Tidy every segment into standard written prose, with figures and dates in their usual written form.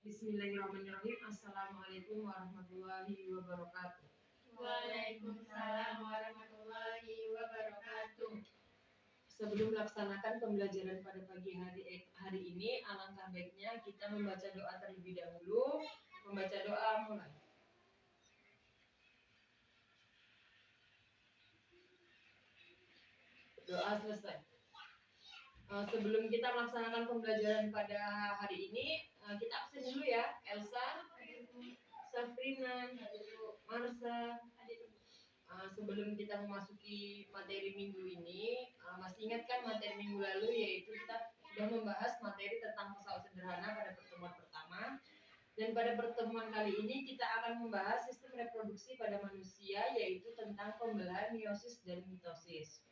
Bismillahirrahmanirrahim. Assalamualaikum warahmatullahi wabarakatuh. Waalaikumsalam warahmatullahi wabarakatuh. Sebelum melaksanakan pembelajaran pada pagi hari ini, alangkah baiknya kita membaca doa terlebih dahulu. Membaca doa mulai. Doa selesai. Sebelum kita melaksanakan pembelajaran pada hari ini, kita absen dulu ya. Elsa, Safrina, Marsa. Sebelum kita memasuki materi minggu ini, masih ingat kan materi minggu lalu, yaitu kita sudah membahas materi tentang pesawat sederhana pada pertemuan pertama. Dan pada pertemuan kali ini kita akan membahas sistem reproduksi pada manusia, yaitu tentang pembelahan meiosis dan mitosis.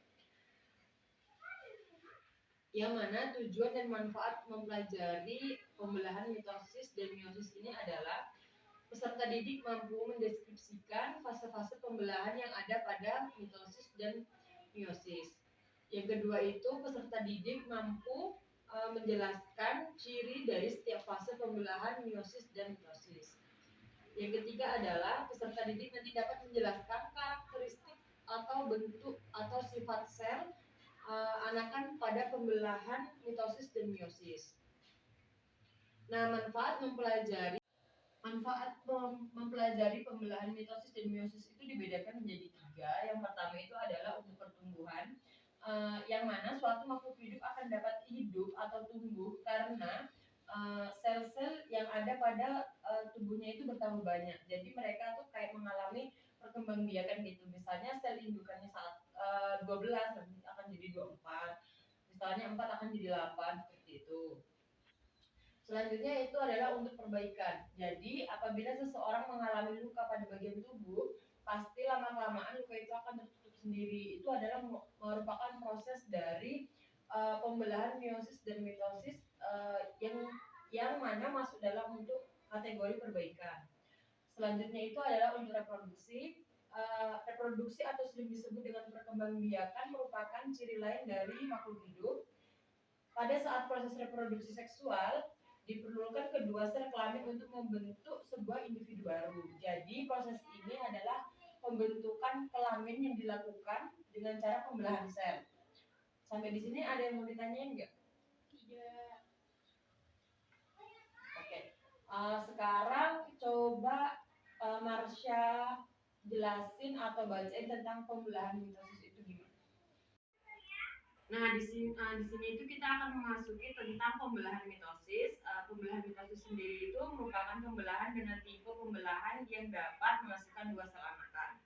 Yang mana tujuan dan manfaat mempelajari pembelahan mitosis dan meiosis ini adalah peserta didik mampu mendeskripsikan fase-fase pembelahan yang ada pada mitosis dan meiosis. Yang kedua itu peserta didik mampu menjelaskan ciri dari setiap fase pembelahan meiosis dan mitosis. Yang ketiga adalah peserta didik nanti dapat menjelaskan karakteristik atau bentuk atau sifat sel anakan pada pembelahan mitosis dan meiosis. Nah, manfaat mempelajari pembelahan mitosis dan meiosis itu dibedakan menjadi 3. Yang pertama itu adalah untuk pertumbuhan, yang mana suatu makhluk hidup akan dapat hidup atau tumbuh karena sel-sel yang ada pada tubuhnya itu bertambah banyak. Jadi mereka tuh kayak mengalami perkembangbiakan gitu. Misalnya sel indukannya saat 12 akan jadi 24. Misalnya 4 akan jadi 8 seperti itu. Selanjutnya itu adalah untuk perbaikan. Jadi apabila seseorang mengalami luka pada bagian tubuh, pasti lama-kelamaan luka itu akan tertutup sendiri. Itu adalah merupakan proses dari pembelahan meiosis dan mitosis yang mana masuk dalam untuk kategori perbaikan. Selanjutnya itu adalah untuk reproduksi. Reproduksi atau sering disebut dengan perkembangbiakan merupakan ciri lain dari makhluk hidup. Pada saat proses reproduksi seksual, diperlukan kedua sel kelamin untuk membentuk sebuah individu baru. Jadi proses ini adalah pembentukan kelamin yang dilakukan dengan cara pembelahan sel. Sampai di sini ada yang mau ditanyain nggak? Tidak. Oke. Sekarang coba Marsha jelasin atau bacain tentang pembelahan mitosis itu gimana? Nah, di sini itu kita akan memasuki tentang pembelahan mitosis. Pembelahan mitosis sendiri itu merupakan pembelahan dengan tipe pembelahan yang dapat menghasilkan 2 sel anakan.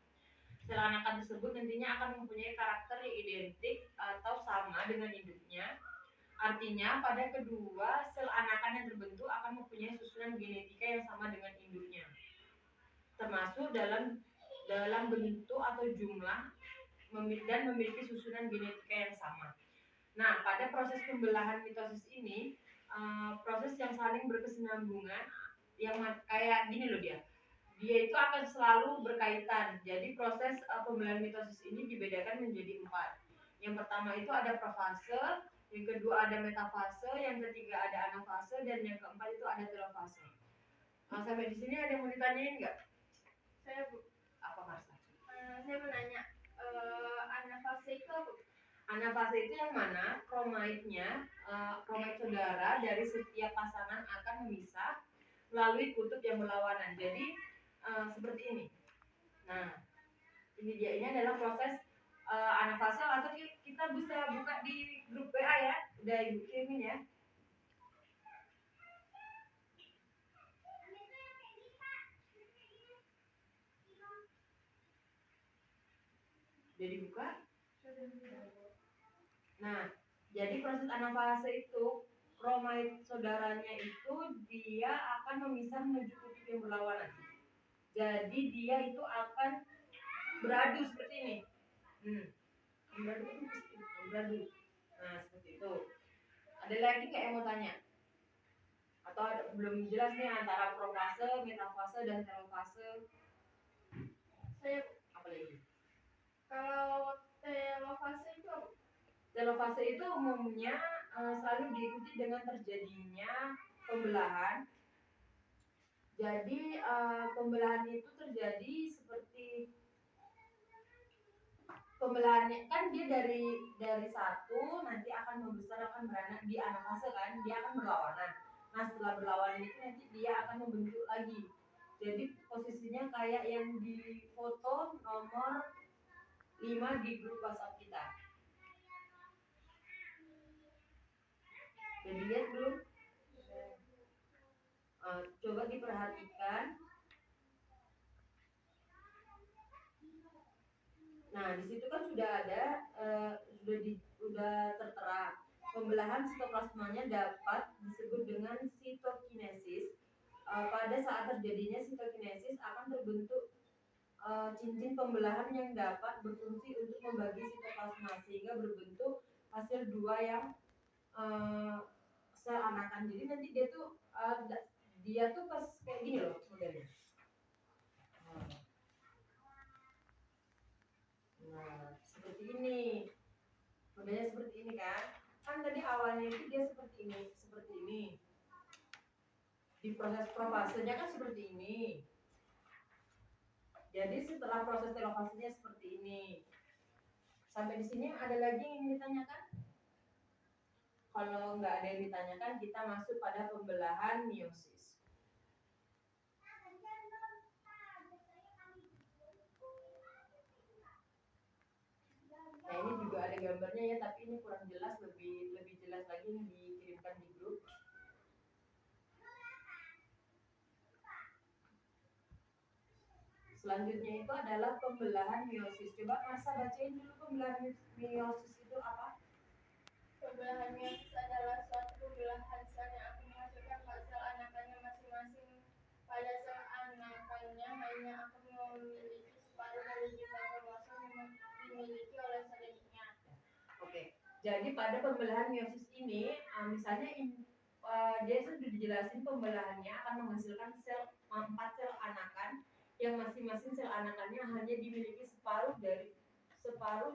Sel anakan tersebut nantinya akan mempunyai karakter yang identik atau sama dengan induknya. Artinya, pada kedua sel anakan yang terbentuk akan mempunyai susunan genetika yang sama dengan induknya, termasuk dalam bentuk atau jumlah dan memiliki susunan genetika yang sama. Nah, pada proses pembelahan mitosis ini, proses yang saling berkesinambungan, yang kayak gini loh dia itu akan selalu berkaitan. Jadi proses pembelahan mitosis ini dibedakan menjadi 4. Yang pertama itu ada profase, yang kedua ada metafase, yang ketiga ada anafase, dan yang keempat itu ada telofase. Nah, sampai di sini ada yang mau ditanyain nggak? Saya Apa Marsa? Saya mau nanya, anafase itu apa? Anafase itu yang mana kromaidnya, kromaid saudara dari setiap pasangan akan memisah melalui kutub yang berlawanan. Jadi seperti ini. Nah, ini dia, ini adalah proses anafase, atau kita bisa buka di grup WA ya, udah ibu kirimin ya. Udah dibuka? Nah, jadi proses anafase itu kromaid saudaranya itu dia akan memisah menuju kutub yang berlawanan. Jadi dia itu akan beradu seperti ini. Beradu. Nah, seperti itu. Ada lagi nggak yang mau tanya? Atau belum jelas nih antara profase, metafase, dan telofase? Saya apa lagi? Kalau telofase itu apa? Telofase itu umumnya selalu diikuti dengan terjadinya pembelahan Jadi pembelahan itu terjadi seperti pembelahannya kan dia dari satu nanti akan membesar, akan beranak di anafase kan, dia akan berlawanan. Nah setelah berlawanan itu nanti dia akan membentuk lagi. Jadi posisinya kayak yang di foto nomor 5 di grup WhatsApp kita. Udah dilihat belum? Coba diperhatikan. Nah, di situ kan sudah ada sudah tertera pembelahan sitoplasmanya dapat disebut dengan sitokinesis. Pada saat terjadinya sitokinesis akan terbentuk cincin pembelahan yang dapat berfungsi untuk membagi sitoplasma sehingga berbentuk hasil dua yang sel anakan. Jadi nanti dia tuh pas kayak gini loh modelnya. Nah, seperti ini. Modelnya seperti ini kan. Kan tadi awalnya itu dia seperti ini. Di proses profasenya kan seperti ini. Jadi setelah proses telofasenya seperti ini. Sampai di sini ada lagi yang ditanyakan? Kalau nggak ada yang ditanyakan, kita masuk pada pembelahan meiosis. Nah ini juga ada gambarnya ya, tapi ini kurang jelas, lebih jelas lagi yang dikirimkan di grup. Selanjutnya itu adalah pembelahan meiosis. Coba Marsa bacain dulu pembelahan meiosis itu apa? Pembelahan meiosis adalah suatu pembelahan sel yang akan menghasilkan sel anakannya masing-masing. Pada sel anakannya hanya akan memiliki separuh dari jumlah kromosom yang dimiliki oleh sel induknya. Oke, jadi pada pembelahan meiosis ini, misalnya dia sudah dijelasin pembelahannya akan menghasilkan 4 sel anakan yang masing-masing sel anakannya hanya dimiliki separuh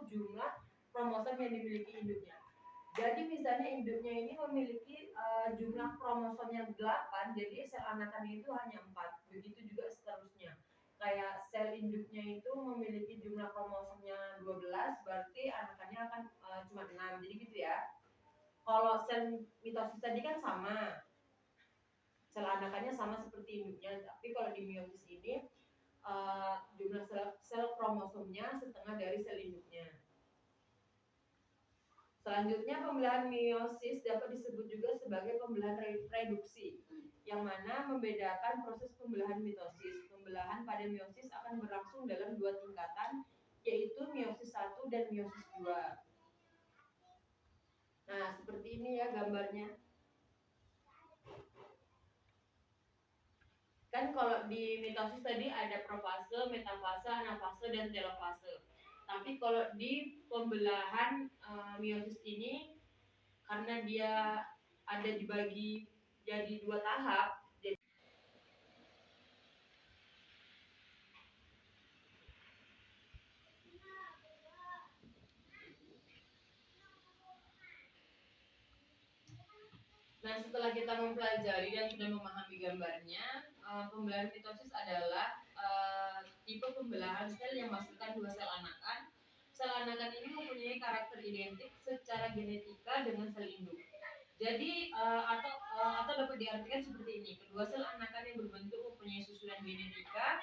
jumlah kromosom yang dimiliki induknya. Jadi misalnya induknya ini memiliki jumlah kromosomnya 8, jadi sel anakannya itu hanya 4. Begitu juga seterusnya. Kayak sel induknya itu memiliki jumlah kromosomnya 12, berarti anakannya akan cuma 6. Jadi gitu ya. Kalau sel mitosis tadi kan sama. Sel anakannya sama seperti induknya, tapi kalau di meiosis ini jumlah sel kromosomnya setengah dari sel induknya. Selanjutnya pembelahan meiosis dapat disebut juga sebagai pembelahan reduksi, yang mana membedakan proses pembelahan mitosis. Pembelahan pada meiosis akan berlangsung dalam 2 tingkatan, yaitu meiosis 1 dan meiosis 2. Nah, seperti ini ya gambarnya. Kan kalau di mitosis tadi ada profase, metafase, anafase, dan telofase. Tapi kalau di pembelahan meiosis ini, karena dia ada dibagi jadi 2 tahap. Nah, setelah kita mempelajari dan sudah memahami gambarnya, pembelahan mitosis adalah tipe pembelahan sel yang menghasilkan 2 sel anakan. Sel anakan ini mempunyai karakter identik secara genetika dengan sel induk. Jadi atau dapat diartikan seperti ini: kedua sel anakan yang berbentuk mempunyai susunan genetika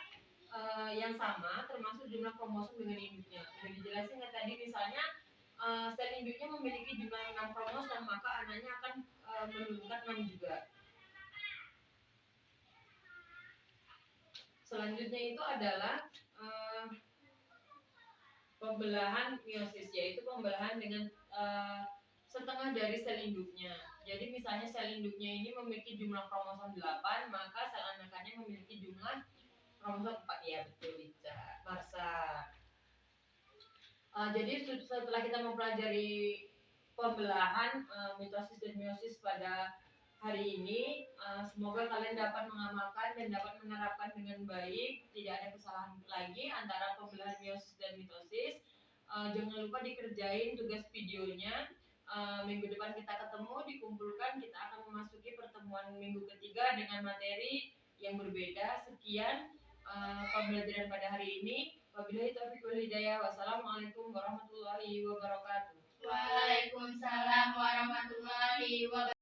yang sama, termasuk jumlah kromosom dengan induknya. Sudah dijelasin kan tadi, misalnya sel induknya memiliki jumlah 6 kromosom, maka anaknya akan menurunkan 6 juga. Selanjutnya itu adalah pembelahan meiosis, yaitu pembelahan dengan setengah dari sel induknya. Jadi misalnya sel induknya ini memiliki jumlah kromosom 8, maka sel anakannya memiliki jumlah kromosom 4. Ya betul, bisa Marsa. Jadi setelah kita mempelajari pembelahan mitosis dan meiosis pada hari ini, semoga kalian dapat mengamalkan dan dapat menerapkan dengan baik, tidak ada kesalahan lagi antara pembelahan meiosis dan mitosis. Jangan lupa dikerjain tugas videonya. Minggu depan kita ketemu, dikumpulkan, kita akan memasuki pertemuan minggu ketiga dengan materi yang berbeda. Sekian pembelajaran pada hari ini. Wabillahi taufiq wal hidayah. Wassalamualaikum warahmatullahi wabarakatuh. Waalaikumsalam warahmatullahi wabarakatuh.